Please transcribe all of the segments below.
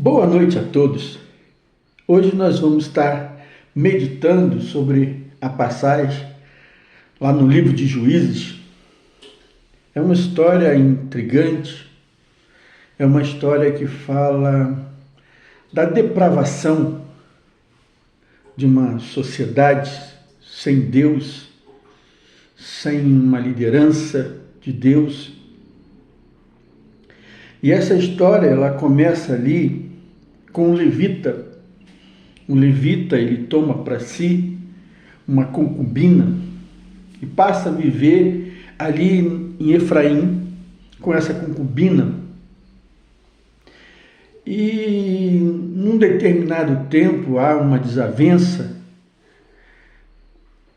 Boa noite a todos. Hoje nós vamos estar meditando sobre a passagem lá no livro de Juízes. É uma história intrigante, é uma história que fala da depravação de uma sociedade sem Deus, sem uma liderança de Deus. E essa história, ela começa ali com um levita. O levita, ele toma para si uma concubina e passa a viver ali em Efraim com essa concubina. E num determinado tempo há uma desavença,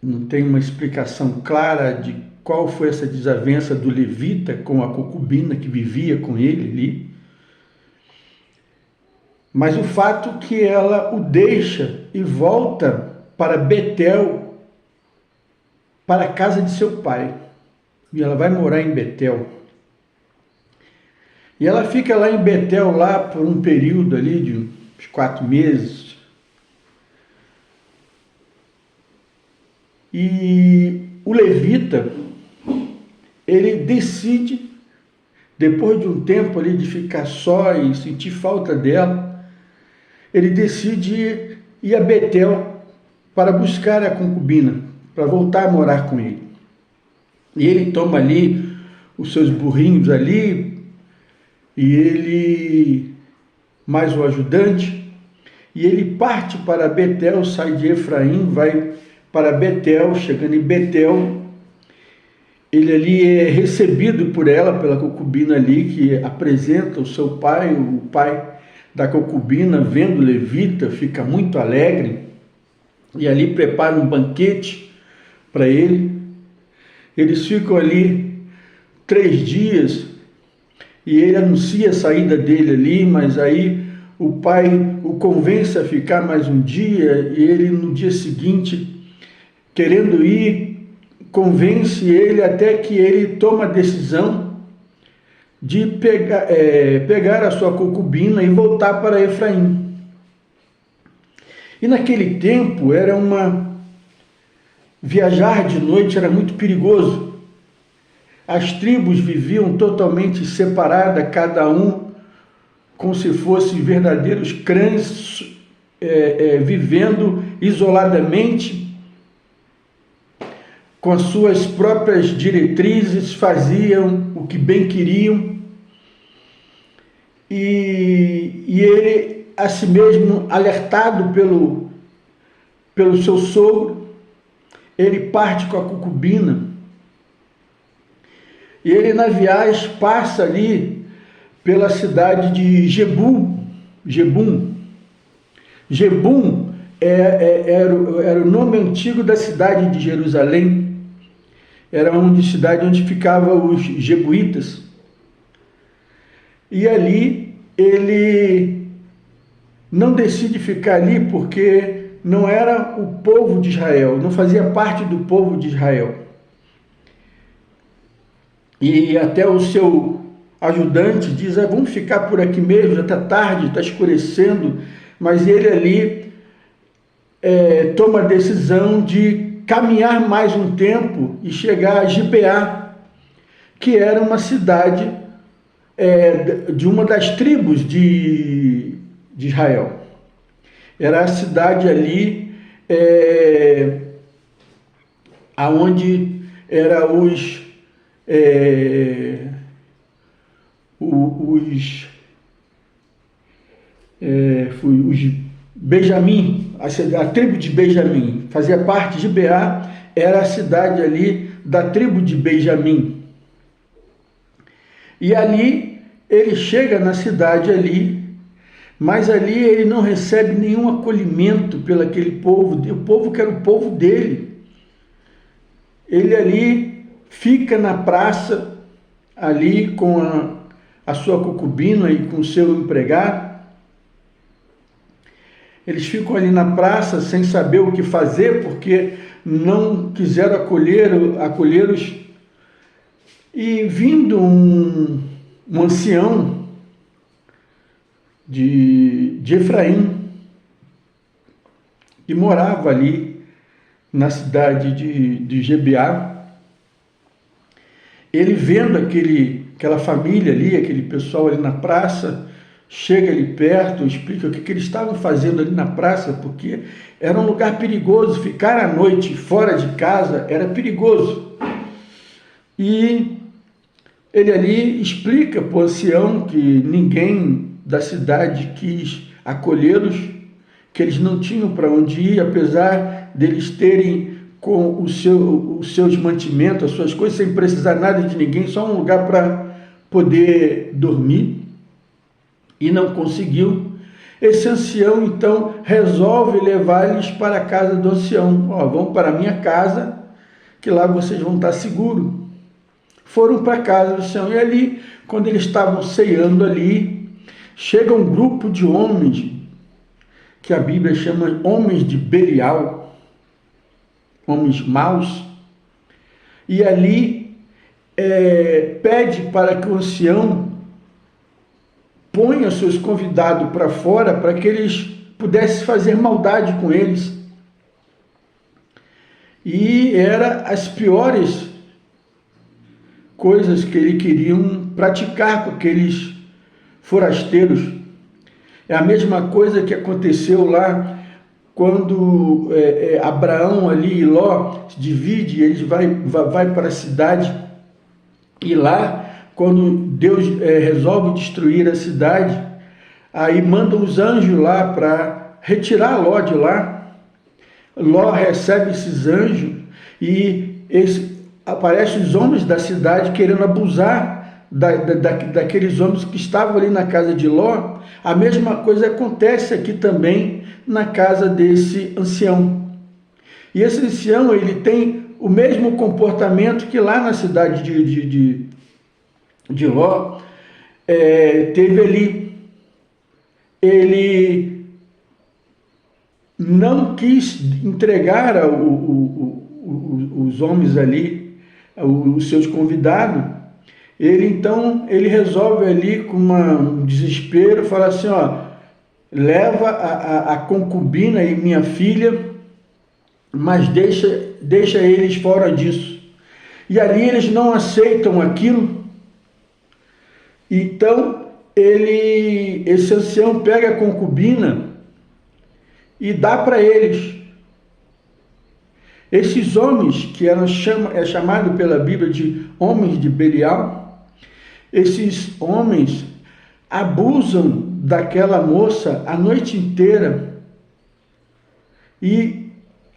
não tem uma explicação clara de qual foi essa desavença do levita com a concubina que vivia com ele ali. Mas o fato é que ela o deixa e volta para Betel, para a casa de seu pai. E ela vai morar em Betel. E ela fica lá em Betel lá por um período ali de uns 4 meses. E o levita, ele decide, depois de um tempo ali de ficar só e sentir falta dela, ele decide ir a Betel para buscar a concubina, para voltar a morar com ele. E ele toma ali os seus burrinhos ali, e ele, mais o ajudante, e ele parte para Betel, sai de Efraim, vai para Betel. Chegando em Betel, ele ali é recebido por ela, pela concubina ali, que apresenta o seu pai. O pai da concubina, vendo o levita, fica muito alegre e ali prepara um banquete para ele. Eles ficam ali 3 dias e ele anuncia a saída dele ali, mas aí o pai o convence a ficar mais um dia, e ele no dia seguinte, querendo ir, convence ele até que ele toma a decisão de pegar a sua concubina e voltar para Efraim. E naquele tempo viajar de noite era muito perigoso. As tribos viviam totalmente separadas, cada um como se fossem verdadeiros clãs, vivendo isoladamente, com as suas próprias diretrizes, faziam o que bem queriam. E ele, a si mesmo, alertado pelo seu sogro, ele parte com a concubina. E ele, na viagem, passa ali pela cidade de Jebum. Jebum era o nome antigo da cidade de Jerusalém. Era uma cidade onde ficavam os jebuítas. E ali ele não decide ficar ali porque não era o povo de Israel, não fazia parte do povo de Israel. E até o seu ajudante diz: vamos ficar por aqui mesmo, já está tarde, está escurecendo. Mas ele ali toma a decisão de caminhar mais um tempo e chegar a Gibeá, que era uma cidade de uma das tribos de Israel. Era a cidade ali aonde eram os Benjamim, a tribo de Benjamim, fazia parte de Gibeá, era a cidade ali da tribo de Benjamim. E ali ele chega na cidade ali, mas ali ele não recebe nenhum acolhimento pelo aquele povo, o povo que era o povo dele. Ele ali fica na praça, ali com a sua concubina e com o seu empregado. Eles ficam ali na praça sem saber o que fazer, porque não quiseram acolhê-los. E vindo um ancião de Efraim, que morava ali na cidade de Gibeá. Ele vendo aquela família ali, aquele pessoal ali na praça, chega ali perto, explica o que eles estavam fazendo ali na praça, porque era um lugar perigoso, ficar à noite fora de casa era perigoso. E ele ali explica para o ancião que ninguém da cidade quis acolhê-los, que eles não tinham para onde ir, apesar deles terem com os seus mantimentos, as suas coisas, sem precisar nada de ninguém, só um lugar para poder dormir, e não conseguiu. Esse ancião, então, resolve levar-eles para a casa do ancião. Vão para a minha casa, que lá vocês vão estar seguros. Foram para a casa do ancião, e ali, quando eles estavam ceando ali, chega um grupo de homens, que a Bíblia chama homens de Belial, homens maus, e ali pede para que o ancião ponha seus convidados para fora, para que eles pudessem fazer maldade com eles. E era as piores coisas que eles queriam praticar com aqueles forasteiros. É a mesma coisa que aconteceu lá quando Abraão ali e Ló se divide, eles vai para a cidade, e lá, quando Deus resolve destruir a cidade, aí manda os anjos lá para retirar Ló de lá. Ló recebe esses anjos e aparecem os homens da cidade querendo abusar daqueles homens que estavam ali na casa de Ló. A mesma coisa acontece aqui também na casa desse ancião. E esse ancião, ele tem o mesmo comportamento que lá na cidade de Ló teve ali. Ele não quis entregar os homens ali, os seus convidados. Ele resolve ali com um desespero, fala assim, leva a concubina e minha filha, mas deixa eles fora disso. E ali eles não aceitam aquilo. Então, esse ancião pega a concubina e dá para eles. Esses homens, que é chamado pela Bíblia de homens de Belial, esses homens abusam daquela moça a noite inteira e,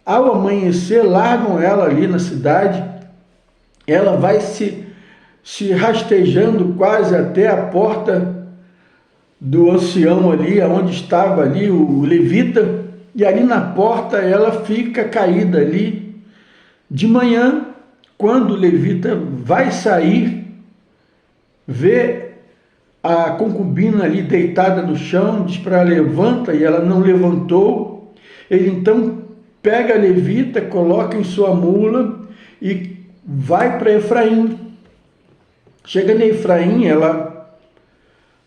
ao amanhecer, largam ela ali na cidade. Ela vai se rastejando quase até a porta do ancião ali, onde estava ali o levita, e ali na porta ela fica caída ali. De manhã, quando o levita vai sair, vê a concubina ali deitada no chão, diz para ela, levanta, e ela não levantou. Ele então pega a levita, coloca em sua mula e vai para Efraim. Chega em Efraim, ela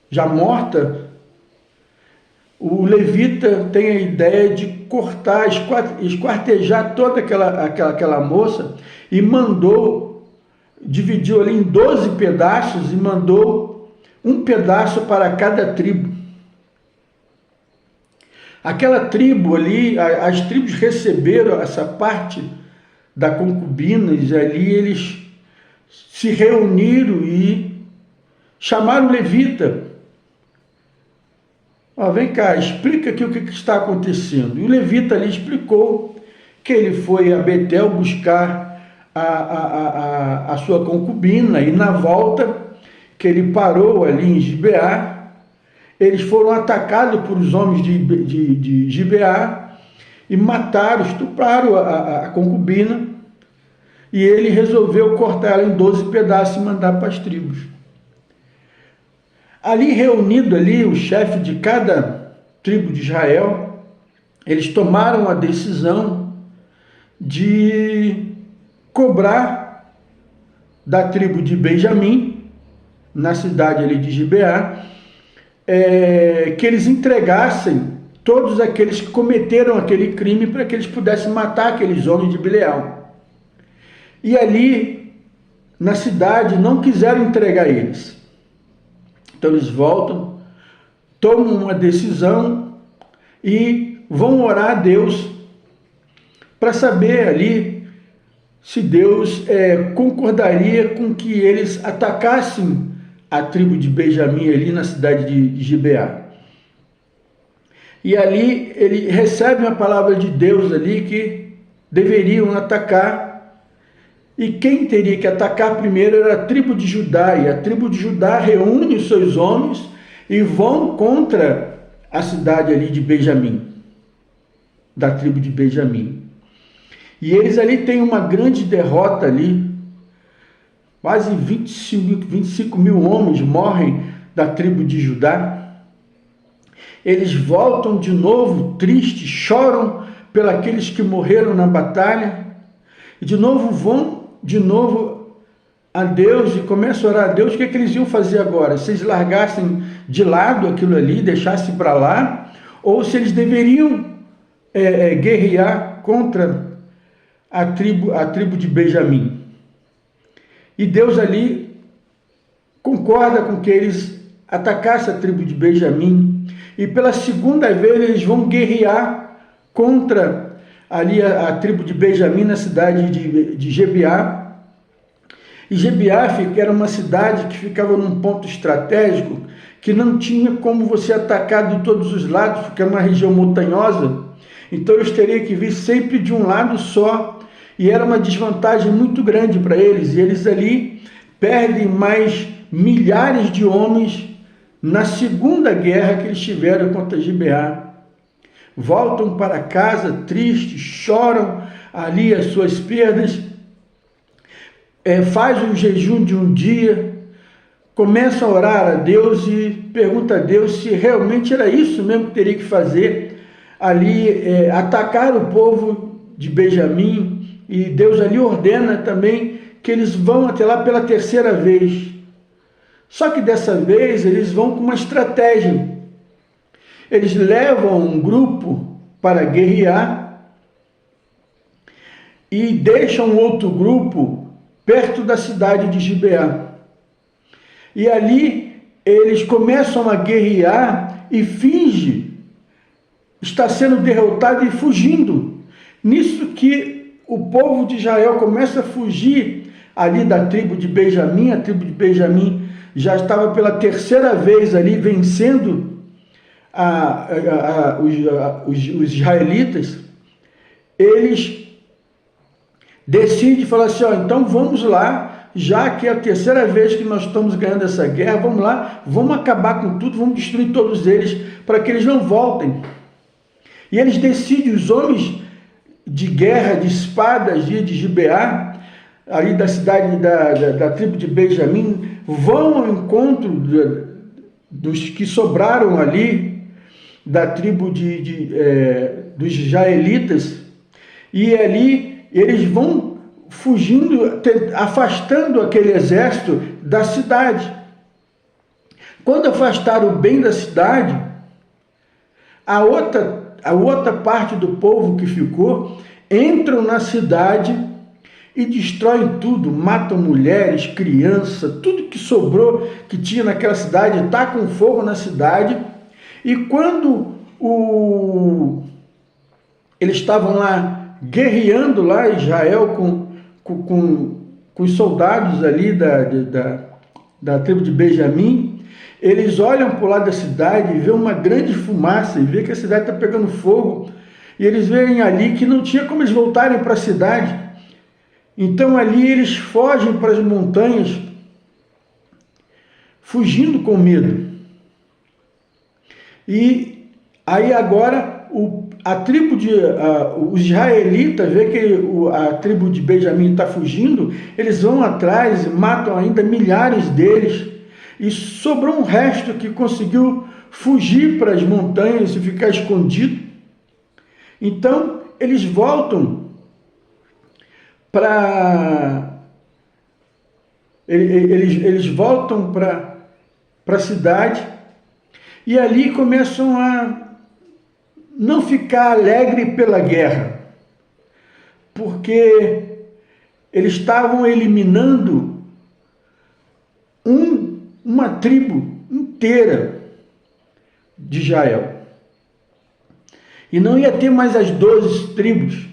já morta, o levita tem a ideia de cortar, esquartejar toda aquela moça, e dividiu ali em 12 pedaços e mandou um pedaço para cada tribo. Aquela tribo ali, as tribos receberam essa parte da concubina, e ali eles se reuniram e chamaram o levita. Vem cá, explica aqui o que está acontecendo. E o levita ali explicou que ele foi a Betel buscar a sua concubina, e na volta, que ele parou ali em Gibeá, eles foram atacados por os homens de Gibeá e mataram, estupraram a concubina, e ele resolveu cortar ela em 12 pedaços e mandar para as tribos. Ali reunido ali, o chefe de cada tribo de Israel, eles tomaram a decisão de cobrar da tribo de Benjamim, na cidade ali de Gibeá, que eles entregassem todos aqueles que cometeram aquele crime para que eles pudessem matar aqueles homens de Bileal. E ali, na cidade, não quiseram entregar eles. Então eles voltam, tomam uma decisão e vão orar a Deus para saber ali se Deus concordaria com que eles atacassem a tribo de Benjamim ali na cidade de Gibeá. E ali ele recebe uma palavra de Deus ali que deveriam atacar. E quem teria que atacar primeiro era a tribo de Judá. E a tribo de Judá reúne os seus homens e vão contra a cidade ali de Benjamim, da tribo de Benjamim. E eles ali têm uma grande derrota ali. Quase 25 mil homens morrem da tribo de Judá. Eles voltam de novo tristes, choram pelos que morreram na batalha. E de novo vão a Deus e começam a orar a Deus. O que eles iam fazer agora? Se eles largassem de lado aquilo ali, deixassem para lá, ou se eles deveriam guerrear contra a tribo de Benjamim. E Deus ali concorda com que eles atacassem a tribo de Benjamim. E pela segunda vez eles vão guerrear contra ali a tribo de Benjamim na cidade de Gibeá. E Gibeá era uma cidade que ficava num ponto estratégico que não tinha como você atacar de todos os lados, porque era uma região montanhosa. Então eles teriam que vir sempre de um lado só. E era uma desvantagem muito grande para eles. E eles ali perdem mais milhares de homens na segunda guerra que eles tiveram contra Gibeá. Voltam para casa tristes, choram ali as suas perdas, faz um jejum de um dia, começam a orar a Deus e pergunta a Deus se realmente era isso mesmo que teria que fazer ali, atacar o povo de Benjamim. E Deus ali ordena também que eles vão até lá pela terceira vez. Só que dessa vez eles vão com uma estratégia. Eles levam um grupo para guerrear e deixam outro grupo perto da cidade de Gibeá. E ali eles começam a guerrear e fingem estar sendo derrotado e fugindo. Nisso que o povo de Israel começa a fugir ali da tribo de Benjamim. A tribo de Benjamim já estava pela terceira vez ali vencendo os israelitas. Eles decidem falar assim, então vamos lá, já que é a terceira vez que nós estamos ganhando essa guerra, vamos lá, vamos acabar com tudo, vamos destruir todos eles, para que eles não voltem. E eles decidem, os homens de guerra, de espadas de Gibeá, ali da cidade da tribo de Benjamim, vão ao encontro dos que sobraram ali, da tribo dos israelitas, e ali eles vão fugindo, afastando aquele exército da cidade. Quando afastaram bem da cidade, a outra parte do povo que ficou, entram na cidade e destroem tudo, matam mulheres, crianças, tudo que sobrou, que tinha naquela cidade, tacam fogo na cidade. E quando eles estavam lá, guerreando lá, Israel, com os soldados ali da tribo de Benjamim, eles olham para o lado da cidade e vêem uma grande fumaça e vê que a cidade está pegando fogo. E eles veem ali que não tinha como eles voltarem para a cidade. Então ali eles fogem para as montanhas, fugindo com medo. E aí agora os israelitas vê que a tribo de Benjamim está fugindo, eles vão atrás e matam ainda milhares deles. E sobrou um resto que conseguiu fugir para as montanhas e ficar escondido. Então, eles voltam para a cidade e ali começam a não ficar alegre pela guerra, porque eles estavam eliminando uma tribo inteira de Israel. E não ia ter mais as 12 tribos.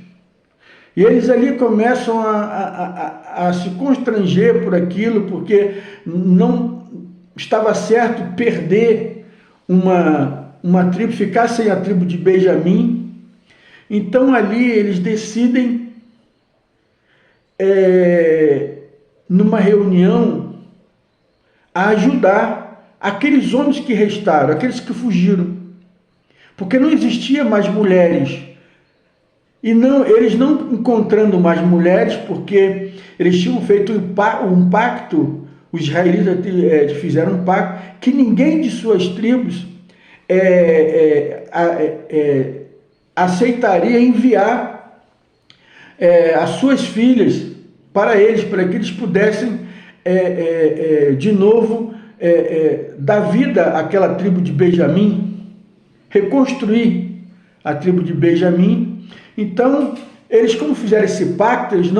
E eles ali começam a se constranger por aquilo, porque não estava certo perder uma tribo, ficar sem a tribo de Benjamim. Então ali eles decidem, numa reunião, a ajudar aqueles homens que restaram, aqueles que fugiram. Porque não existia mais mulheres. E eles não encontrando mais mulheres, porque eles tinham feito um pacto, os israelitas fizeram um pacto, que ninguém de suas tribos aceitaria enviar as suas filhas para que eles pudessem de novo dar vida àquela tribo de Benjamim, reconstruir a tribo de Benjamim. Então, eles, como fizeram esse pacto, eles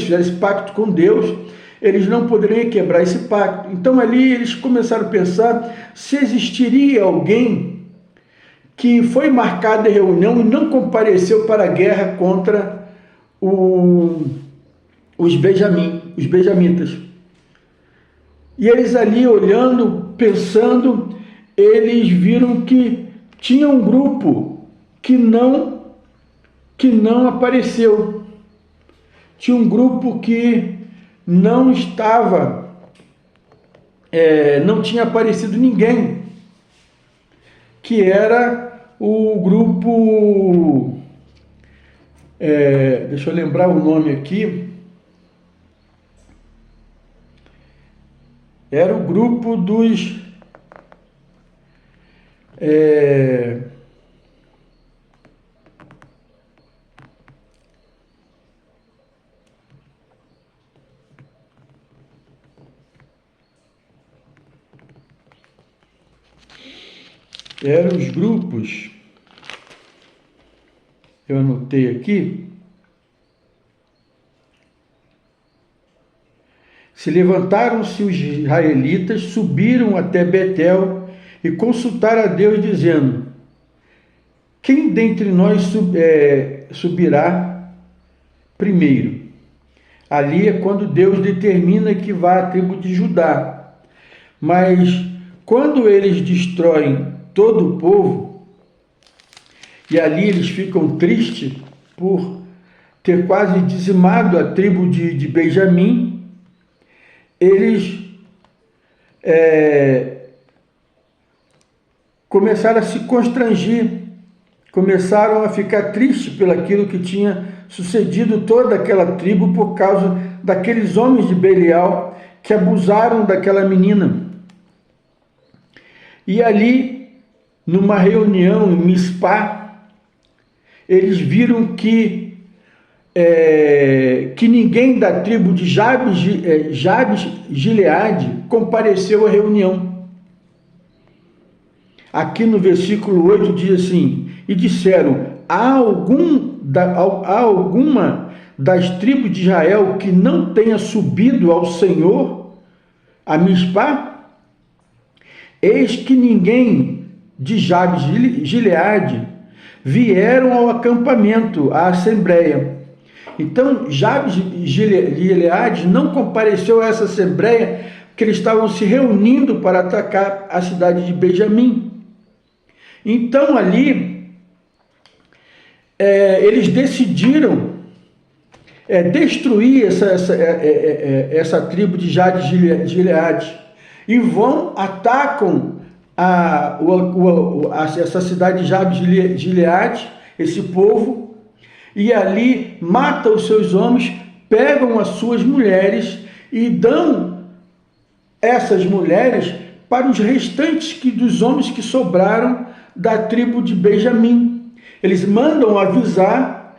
fizeram esse pacto com Deus, eles não poderiam quebrar esse pacto. Então, ali eles começaram a pensar se existiria alguém que foi marcado em reunião e não compareceu para a guerra contra os benjamitas. E eles ali olhando, pensando, eles viram que tinha um grupo que não apareceu. Tinha um grupo que não estava, não tinha aparecido ninguém, que era o grupo, deixa eu lembrar o nome aqui, era o grupo dos eram os grupos, eu anotei aqui. Se levantaram-se os israelitas, subiram até Betel e consultaram a Deus, dizendo: quem dentre nós subirá primeiro? Ali é quando Deus determina que vá a tribo de Judá. Mas quando eles destroem todo o povo, e ali eles ficam tristes por ter quase dizimado a tribo de Benjamim, eles começaram a se constranger, começaram a ficar tristes pelaquilo que tinha sucedido toda aquela tribo por causa daqueles homens de Belial que abusaram daquela menina. E ali, numa reunião em Mispá, eles viram que ninguém da tribo de Jabes-Gileade compareceu à reunião. Aqui no versículo 8 diz assim: e disseram: há alguma das tribos de Israel que não tenha subido ao Senhor a Mispá? Eis que ninguém de Jabes-Gileade vieram ao acampamento, à assembleia. Então, Jabes-Gileade não compareceu a essa assembleia, porque eles estavam se reunindo para atacar a cidade de Benjamim. Então, ali, eles decidiram destruir essa tribo de Jabes-Gileade. E atacam essa cidade de Jabes-Gileade, esse povo, e ali matam os seus homens, pegam as suas mulheres e dão essas mulheres para os restantes dos homens que sobraram da tribo de Benjamim. Eles mandam avisar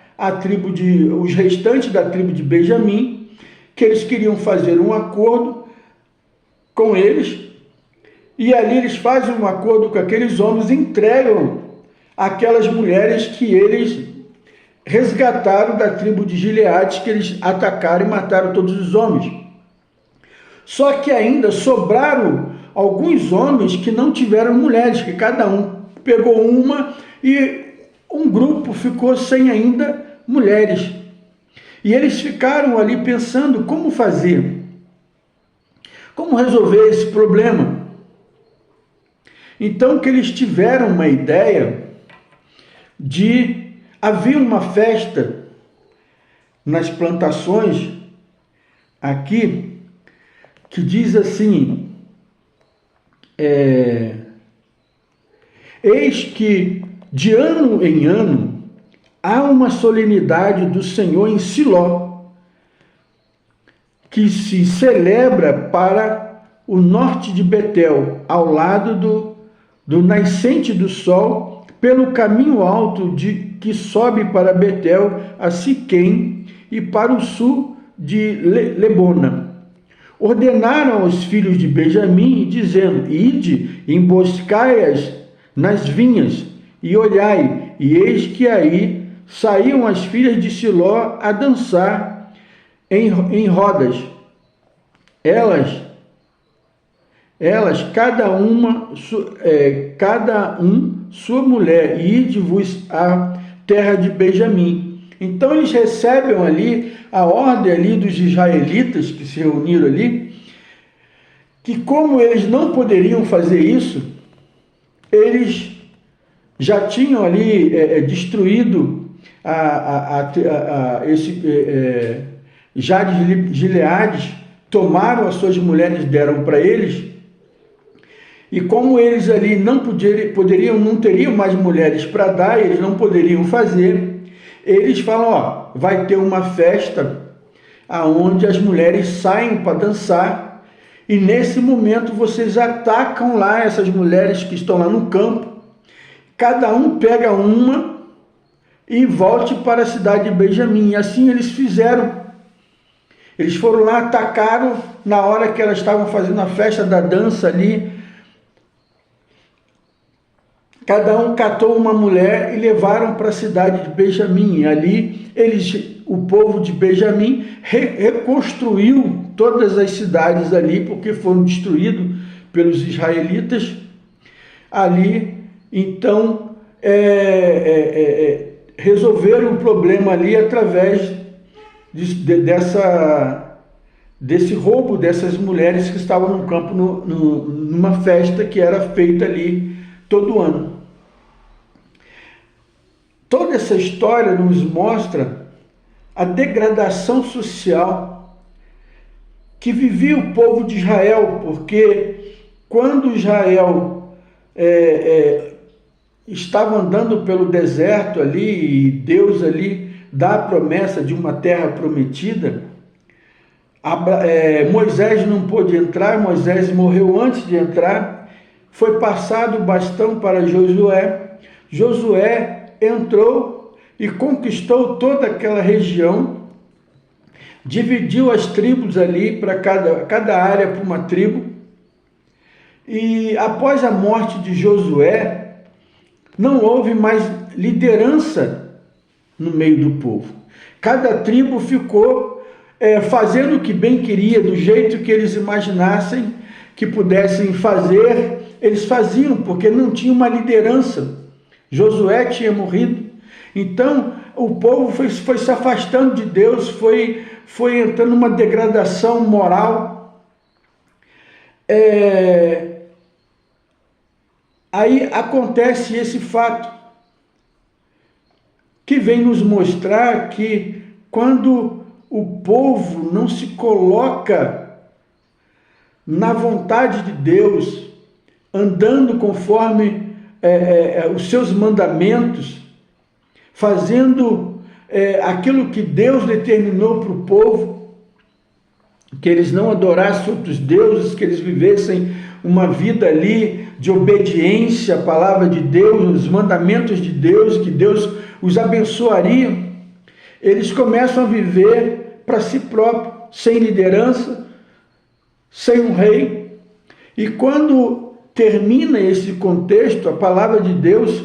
os restantes da tribo de Benjamim que eles queriam fazer um acordo com eles e ali eles fazem um acordo com aqueles homens e entregam aquelas mulheres que eles resgataram da tribo de Gileade, que eles atacaram e mataram todos os homens. Só que ainda sobraram alguns homens que não tiveram mulheres, que cada um pegou uma e um grupo ficou sem ainda mulheres. E eles ficaram ali pensando como fazer, como resolver esse problema. Então que eles tiveram uma ideia de haver uma festa nas plantações aqui, que diz assim, eis que de ano em ano há uma solenidade do Senhor em Siló, que se celebra para o norte de Betel, ao lado do nascente do sol, pelo caminho alto que sobe para Betel, a Siquém, e para o sul de Lebona. Ordenaram aos filhos de Benjamim, dizendo, ide, emboscai-as nas vinhas, e olhai, e eis que aí saíam as filhas de Siló a dançar em rodas. Elas cada um sua mulher, e ide-vos à terra de Benjamim. Então eles recebem ali a ordem ali dos israelitas que se reuniram ali, que como eles não poderiam fazer isso, eles já tinham ali destruído Jade de Gileade, tomaram as suas mulheres, deram para eles, e como eles ali não teriam mais mulheres para dar, eles não poderiam fazer, eles falam, vai ter uma festa aonde as mulheres saem para dançar, e nesse momento vocês atacam lá essas mulheres que estão lá no campo, cada um pega uma e volte para a cidade de Benjamim. E assim eles fizeram. Eles foram lá, atacaram na hora que elas estavam fazendo a festa da dança ali. Cada um catou uma mulher e levaram para a cidade de Benjamim. E ali o povo de Benjamim reconstruiu todas as cidades ali, porque foram destruídas pelos israelitas ali. Então, resolveram o problema ali através desse roubo dessas mulheres que estavam no campo numa festa que era feita ali todo ano. Toda essa história nos mostra a degradação social que vivia o povo de Israel, porque quando Israel estava andando pelo deserto ali, e Deus ali dá a promessa de uma terra prometida, Moisés não pôde entrar, Moisés morreu antes de entrar, foi passado o bastão para Josué, Josué entrou e conquistou toda aquela região, dividiu as tribos ali, para cada área para uma tribo, e após a morte de Josué, não houve mais liderança no meio do povo. Cada tribo ficou fazendo o que bem queria, do jeito que eles imaginassem que pudessem fazer, eles faziam, porque não tinha uma liderança. Josué tinha morrido. Então, o povo foi se afastando de Deus, foi entrando numa degradação moral. Aí acontece esse fato, que vem nos mostrar que quando o povo não se coloca na vontade de Deus, andando conforme os seus mandamentos, fazendo aquilo que Deus determinou para o povo, que eles não adorassem outros deuses, que eles vivessem uma vida ali de obediência à palavra de Deus, os mandamentos de Deus, que Deus os abençoaria, eles começam a viver para si próprio, sem liderança, sem um rei. E quando termina esse contexto, a palavra de Deus,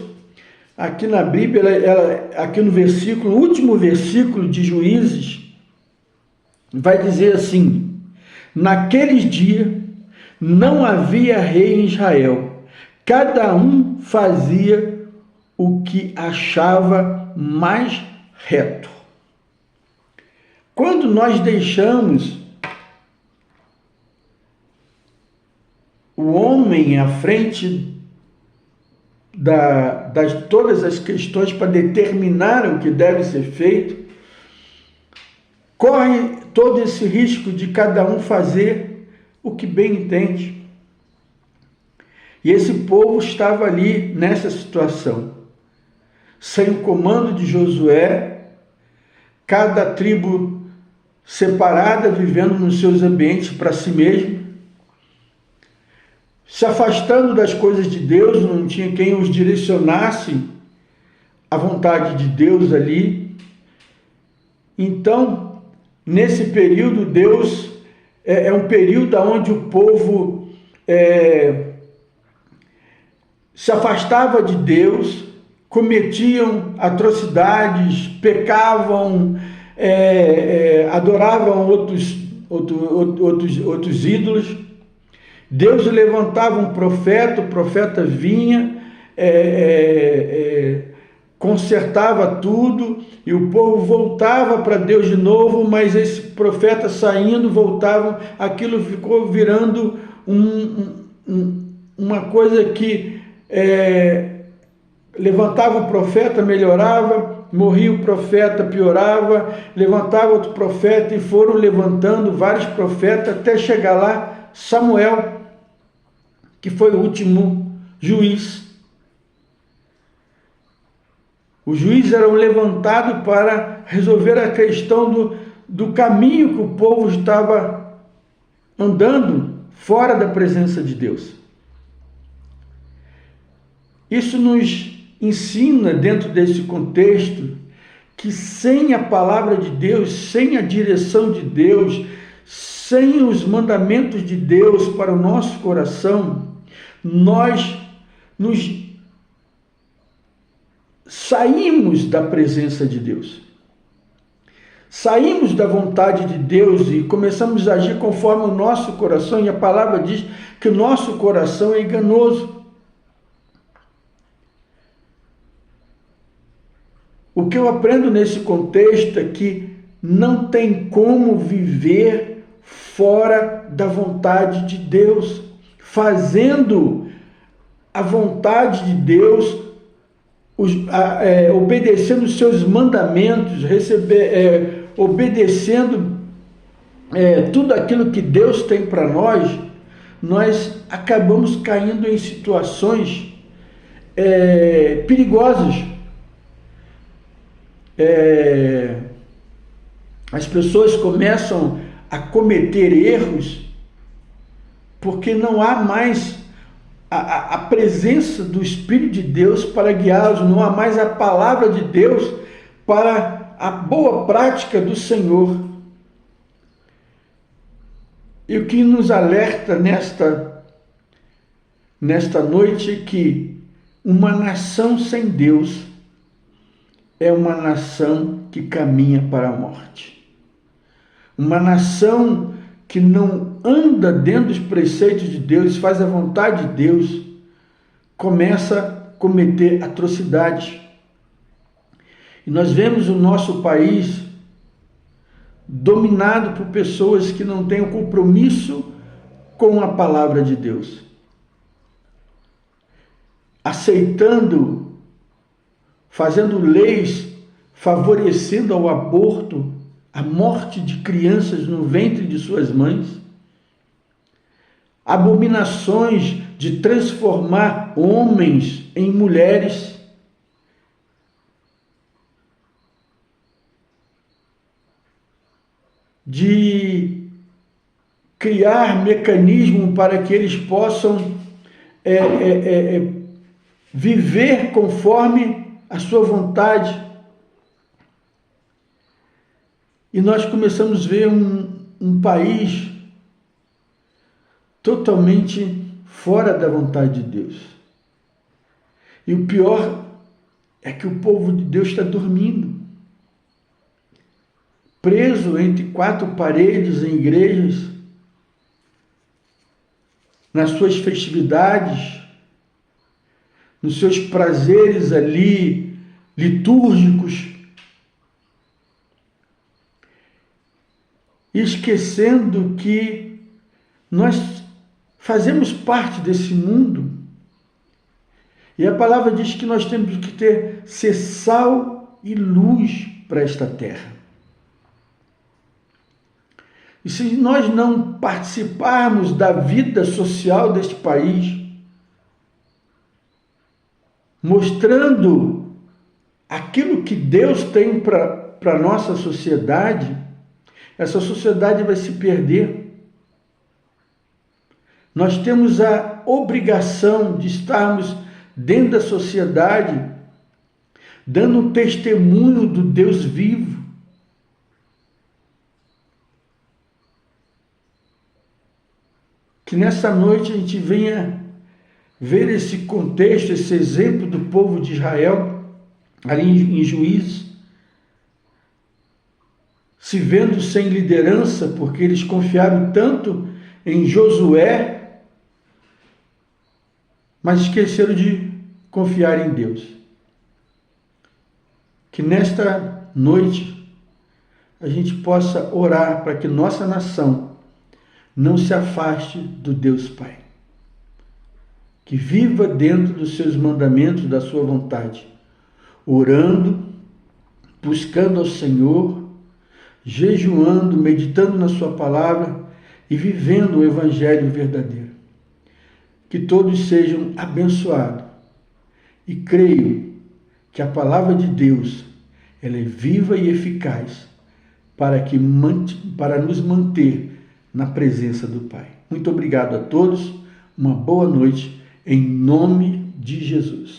aqui na Bíblia, aqui no versículo, no último versículo de Juízes, vai dizer assim: naqueles dias não havia rei em Israel, cada um fazia o que achava mais reto. Quando nós deixamos o homem à frente das todas as questões para determinar o que deve ser feito, corre todo esse risco de cada um fazer o que bem entende. E esse povo estava ali nessa situação, sem o comando de Josué, cada tribo separada, vivendo nos seus ambientes para si mesmo, se afastando das coisas de Deus, não tinha quem os direcionasse à vontade de Deus ali. Então, nesse período, Deus é um período onde o povo se afastava de Deus, cometiam atrocidades, pecavam, adoravam outros ídolos. Deus levantava um profeta, o profeta vinha, consertava tudo, e o povo voltava para Deus de novo, mas esse profeta saindo, voltava, aquilo ficou virando uma coisa que levantava o profeta, melhorava, morria o profeta, piorava, levantava outro profeta, e foram levantando vários profetas até chegar lá Samuel, que foi o último juiz. Os juízes eram levantados para resolver a questão do caminho que o povo estava andando fora da presença de Deus. Isso nos ensina, dentro desse contexto, que sem a palavra de Deus, sem a direção de Deus, sem os mandamentos de Deus para o nosso coração, nós nos saímos da presença de Deus. Saímos da vontade de Deus e começamos a agir conforme o nosso coração, e a palavra diz que o nosso coração é enganoso. O que eu aprendo nesse contexto é que não tem como viver fora da vontade de Deus, fazendo a vontade de Deus, obedecendo os seus mandamentos, obedecendo tudo aquilo que Deus tem para nós acabamos caindo em situações perigosas. As pessoas começam a cometer erros porque não há mais a presença do Espírito de Deus para guiá-los, não há mais a palavra de Deus para a boa prática do Senhor. E o que nos alerta nesta noite é que uma nação sem Deus é uma nação que caminha para a morte. Uma nação que não anda dentro dos preceitos de Deus, faz a vontade de Deus, começa a cometer atrocidades. E nós vemos o nosso país dominado por pessoas que não têm um compromisso com a palavra de Deus, aceitando, fazendo leis favorecendo ao aborto, a morte de crianças no ventre de suas mães, abominações de transformar homens em mulheres, de criar mecanismo para que eles possam viver conforme a sua vontade. E nós começamos a ver um país totalmente fora da vontade de Deus. E o pior é que o povo de Deus está dormindo, preso entre quatro paredes em igrejas, nas suas festividades, nos seus prazeres ali litúrgicos, esquecendo que nós fazemos parte desse mundo. E a palavra diz que nós temos que ser sal e luz para esta terra. E se nós não participarmos da vida social deste país, mostrando aquilo que Deus tem para a nossa sociedade, essa sociedade vai se perder. Nós temos a obrigação de estarmos dentro da sociedade, dando um testemunho do Deus vivo. Que nessa noite a gente venha ver esse contexto, esse exemplo do povo de Israel, ali em Juízes, se vendo sem liderança, porque eles confiaram tanto em Josué, mas esqueceram de confiar em Deus. Que nesta noite a gente possa orar para que nossa nação não se afaste do Deus Pai. Que viva dentro dos seus mandamentos, da sua vontade, orando, buscando ao Senhor, jejuando, meditando na sua palavra e vivendo o evangelho verdadeiro. Que todos sejam abençoados e creio que a palavra de Deus ela é viva e eficaz para nos manter na presença do Pai. Muito obrigado a todos, uma boa noite, em nome de Jesus.